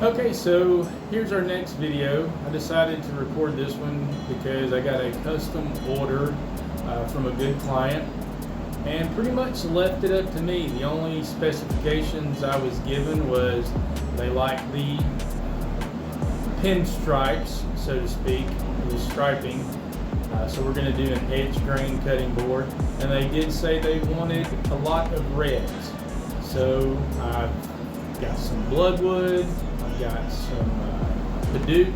Okay, so here's our next video. I decided to record this one because I got a custom order from a good client and pretty much left it up to me. The only specifications I was given was they like the pinstripes, so to speak, the striping. So we're going to do an edge grain cutting board, and they did say they wanted a lot of reds. So I've got some bloodwood, I've got some Paduke,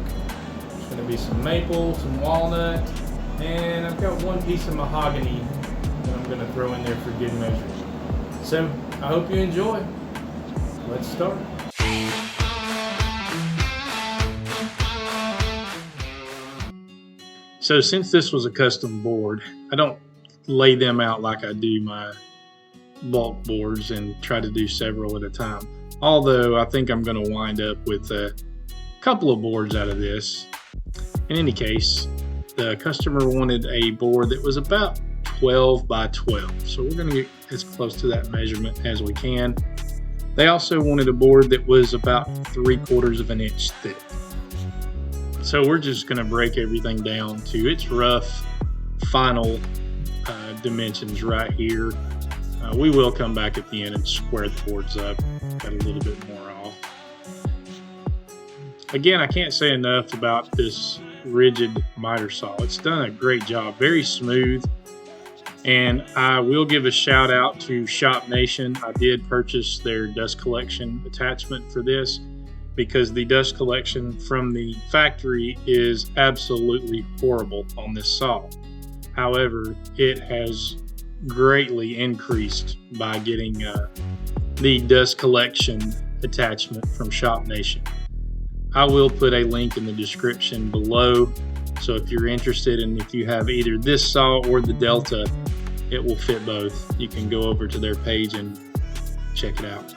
there's going to be some maple, some walnut, and I've got one piece of mahogany that I'm going to throw in there for good measure. So I hope you enjoy. Let's start. So since this was a custom board, I don't lay them out like I do my bulk boards and try to do several at a time. Although I think I'm going to wind up with a couple of boards out of this. In any case, the customer wanted a board that was about 12 by 12. So we're going to get as close to that measurement as we can. They also wanted a board that was about 3/4 of an inch thick. So we're just going to break everything down to its rough final dimensions right here. We will come back at the end and square the boards up, got a little bit more off. Again, I can't say enough about this rigid miter saw. It's done a great job, very smooth. And I will give a shout out to Shop Nation. I did purchase their dust collection attachment for this, because the dust collection from the factory is absolutely horrible on this saw. However, it has greatly increased by getting the dust collection attachment from Shop Nation. I will put a link in the description below, so if you're interested and if you have either this saw or the Delta, it will fit both. You can go over to their page and check it out.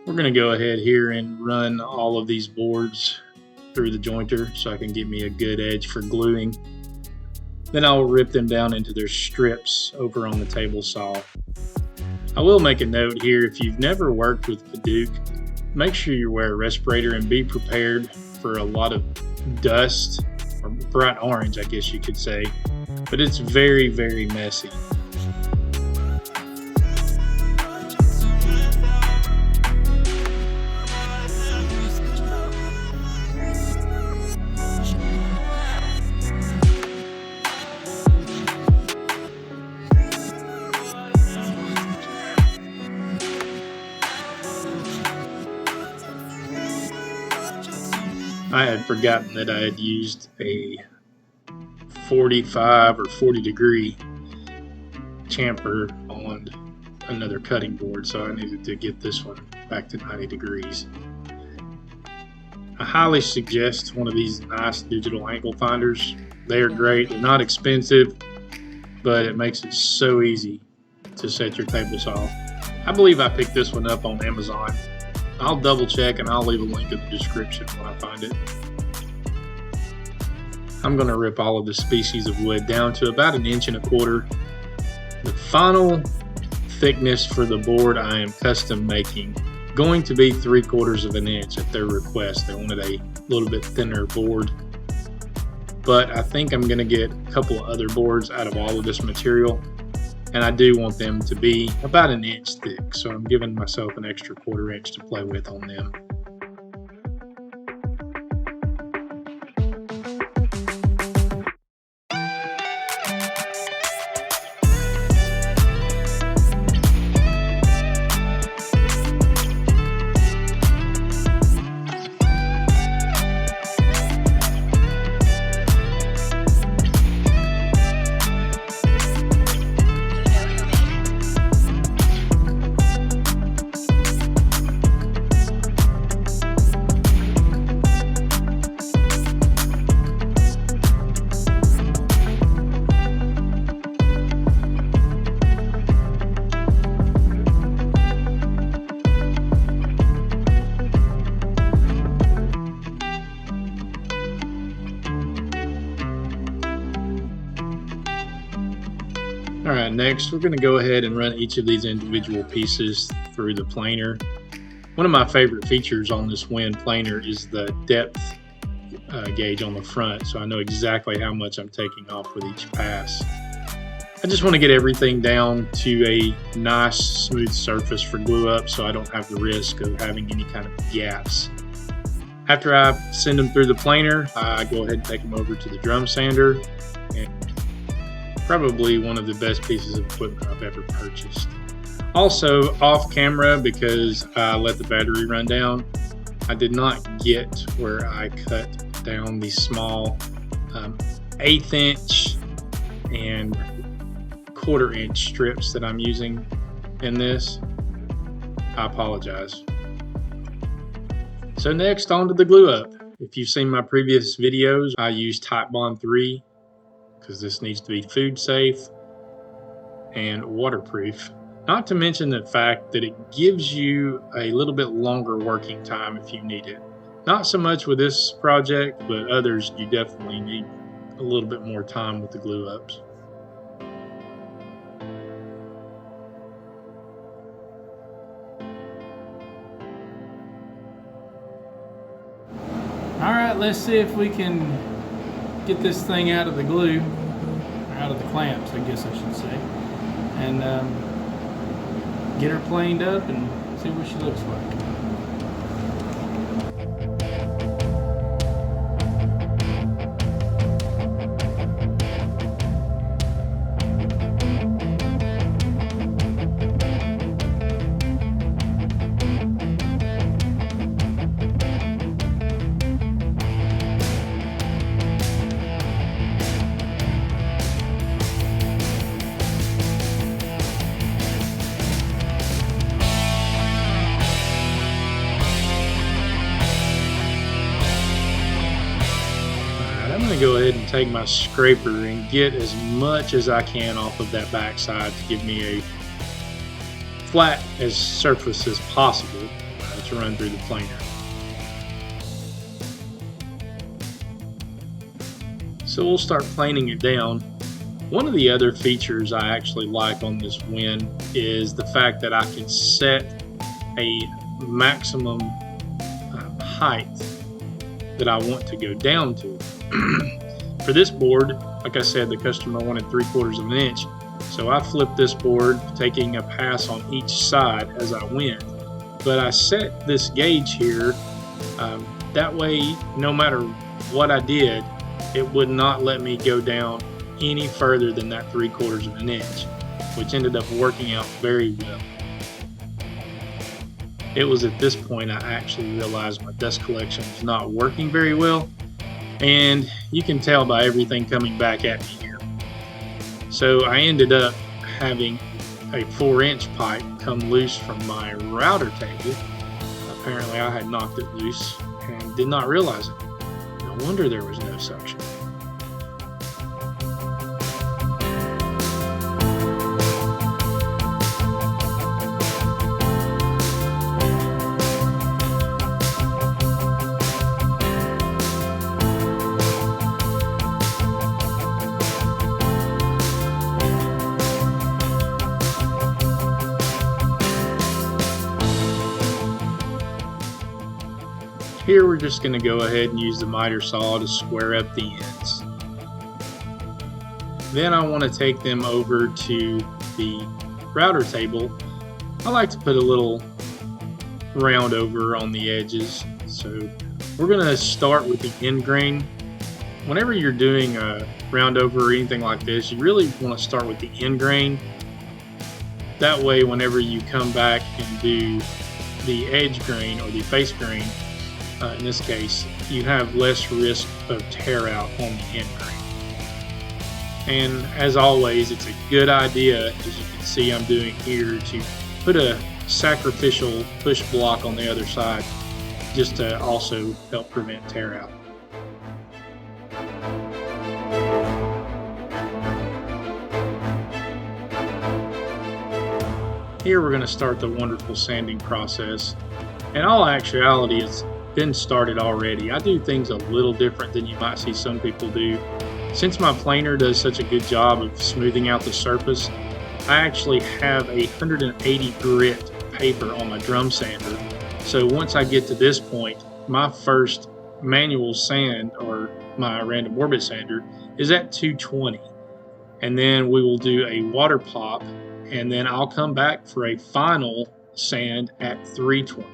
We're going to go ahead here and run all of these boards through the jointer so I can get me a good edge for gluing. Then I'll rip them down into their strips over on the table saw. I will make a note here, if you've never worked with Paduke, make sure you wear a respirator and be prepared for a lot of dust, or bright orange I guess you could say, but it's very, very messy. I had forgotten that I had used a 45 or 40 degree chamfer on another cutting board, so I needed to get this one back to 90 degrees. I highly suggest one of these nice digital angle finders. They are great, they're not expensive, but it makes it so easy to set your table saw. I believe I picked this one up on Amazon. I'll double check and I'll leave a link in the description when I find it. I'm going to rip all of the species of wood down to about 1.25 inches. The final thickness for the board I am custom making, going to be 3/4 of an inch at their request. They wanted a little bit thinner board, but I think I'm going to get a couple of other boards out of all of this material. And I do want them to be about 1 inch thick, so I'm giving myself an extra 1/4 inch to play with on them. All right, next we're going to go ahead and run each of these individual pieces through the planer. One of my favorite features on this WEN planer is the depth gauge on the front, so I know exactly how much I'm taking off with each pass. I just want to get everything down to a nice smooth surface for glue up so I don't have the risk of having any kind of gaps. After I send them through the planer, I go ahead and take them over to the drum sander, and probably one of the best pieces of equipment I've ever purchased. Also off camera, because I let the battery run down, I did not get where I cut down the small 1/8 inch and 1/4 inch strips that I'm using in this. I apologize. So next, on to the glue up. If you've seen my previous videos, I use Titebond 3 because this needs to be food safe and waterproof. Not to mention the fact that it gives you a little bit longer working time if you need it. Not so much with this project, but others you definitely need a little bit more time with the glue ups. All right, let's see if we can get this thing out of the glue, or out of the clamps, I guess I should say, and get her planed up and see what she looks like. I'm going to go ahead and take my scraper and get as much as I can off of that backside to give me a flat as surface as possible to run through the planer. So we'll start planing it down. One of the other features I actually like on this WEN is the fact that I can set a maximum height that I want to go down to. For this board, like I said, the customer wanted 3/4 of an inch, so I flipped this board, taking a pass on each side as I went. But I set this gauge here, that way no matter what I did, it would not let me go down any further than that 3/4 of an inch, which ended up working out very well. It was at this point I actually realized my dust collection was not working very well, and you can tell by everything coming back at me here. So I ended up having a 4-inch pipe come loose from my router table. Apparently I had knocked it loose and did not realize it. No wonder there was no suction. Here we're just going to go ahead and use the miter saw to square up the ends. Then I want to take them over to the router table. I like to put a little round over on the edges. So we're going to start with the end grain. Whenever you're doing a round over or anything like this, you really want to start with the end grain. That way, whenever you come back and do the edge grain or the face grain, in this case, you have less risk of tear out on the end grain. And as always, it's a good idea, as you can see I'm doing here, to put a sacrificial push block on the other side just to also help prevent tear out. Here we're going to start the wonderful sanding process. In all actuality, it's been started already. I do things a little different than you might see some people do. Since my planer does such a good job of smoothing out the surface, I actually have a 180 grit paper on my drum sander. So once I get to this point, my first manual sand, or my random orbit sander, is at 220. And then we will do a water pop, and then I'll come back for a final sand at 320.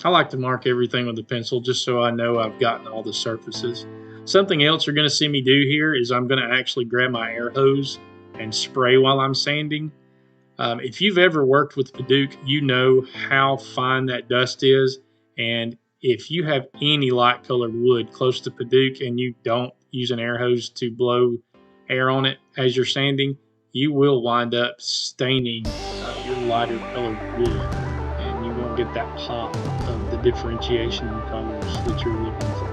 I like to mark everything with a pencil just so I know I've gotten all the surfaces. Something else you're going to see me do here is I'm going to actually grab my air hose and spray while I'm sanding. If you've ever worked with Paduk, you know how fine that dust is, and if you have any light colored wood close to Paduk and you don't use an air hose to blow air on it as you're sanding, you will wind up staining your lighter colored wood, and you won't get that pop of the differentiation in colors that you're looking for.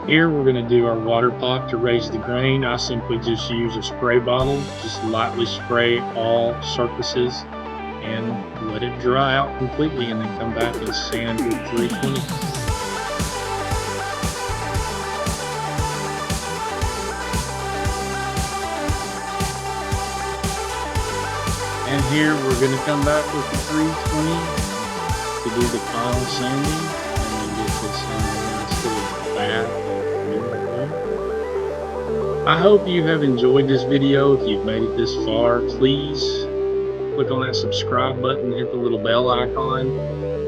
Here we're going to do our water pop to raise the grain. I simply just use a spray bottle, just lightly spray all surfaces and let it dry out completely, and then come back and sand with 320. And here we're going to come back with the 320 to do the final sanding, and then get this in a nice little bath. I hope you have enjoyed this video. If you've made it this far, please click on that subscribe button, hit the little bell icon.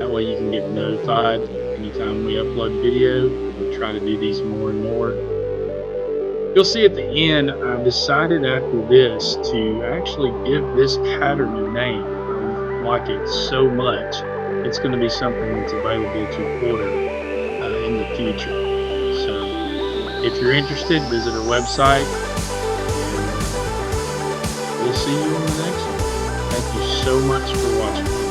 That way you can get notified anytime we upload video. We try to do these more and more. You'll see at the end, I've decided after this to actually give this pattern a name. I like it so much, it's going to be something that's available to order in the future. So if you're interested, visit our website, and we'll see you on the next one. Thank you so much for watching.